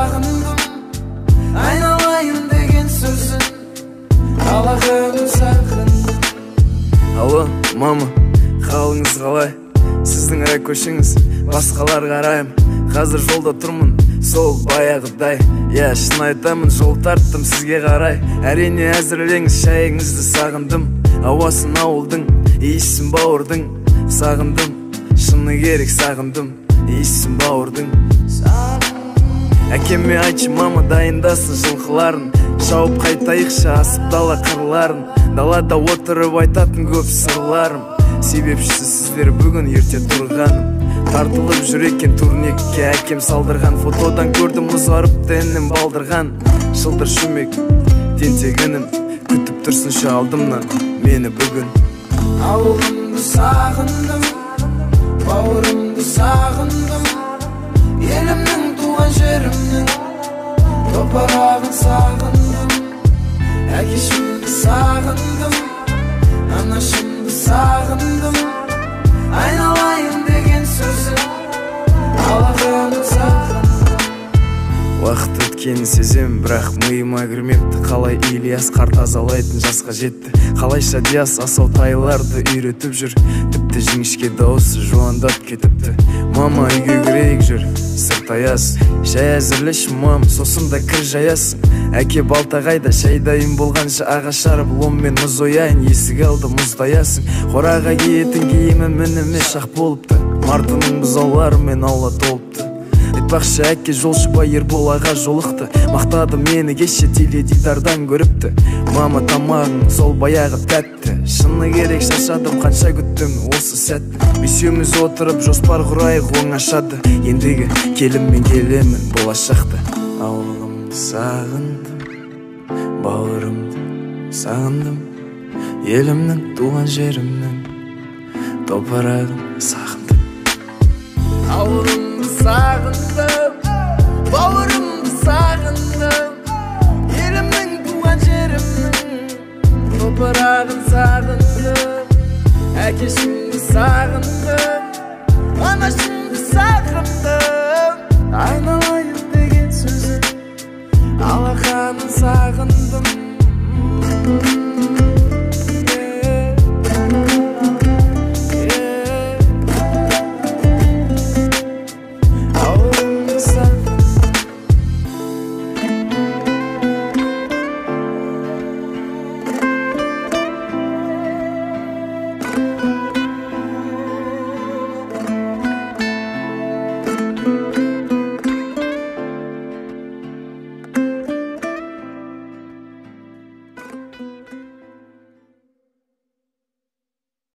sağındım, aynalayın деген sözün қалағанын сағындым. Алло, мама, қалыңыз қалай? Сіздің көшіңіз басқалар қарайым. Қазір жолда тұрмын, сол баяғыдай. Я шын айтамын, жол тарттым сізге қарай. Әрине әзірлеңіз шайыңызды, сағындым. Ауасын ауылдың, иісін бауырдың. Сағындым, шыны керек сағындым, иісін бауырдың. Әкеме айтшы, мама дайындасын жылқыларын, шауып қайтайықшы асып дала қырларын. Далада отырып айтатын көп сырларым, себепшісі сіздер бүгін ерте тұрғаным. Тартылып жүр екен турникке әкем салдырған, фотодан көрдім ұзарыпты інім балдырған. Шылдыр шүмек тентегінім, күтіп тұрсыншы алдымнан мені бүгін. Ауылымды сағындым, бауырымды сағындым, елімнің туған жерімнің топырағын сағындым. Әкешімді сағындым, анашымды сағындым, айналайын деген сөзі қалағанын сағындым. Уақыт өткенін сезем, бірақ миыма кірмепті. Қалай Ильяс қарт азалайтын жасқа жетті, қалайша Диас асау тайларды үйретіп жүр. Тіпті жіңішке дауысы жуандап кетіпті. Мама, үйге кірейік жүр, сырт аяз. Шай әзірлеші мам, сосын да кір жаясың. Әке балтағайда шай дайын болғанша ағаш жарып ломмен мұз ояйын. Есік алды мұздаясың, қораға киетін киімі мініме шақ болыпты. Мартының бұзауларымен аула толыпты. Айтпақшы әке жолшыбай Ербол аға жолықты, мақтады мені кеше теледидардан көріпті. Мама тамағың сол баяғы тәтті, шыны керек шаршадым қанша күттім осы сәтті. Бесеуміз отырып жоспар құрайық оңашады, ендігі келіммен келемін болашақты. Ауылымды сағындым, бауырымды сағындым, елімнің туған жерімнің топырағын сағындым. Ауылымды сағындым, бауырымды сағындым, елімнің туған жерімнің топырағын сағындым. Әкешімді сағындым,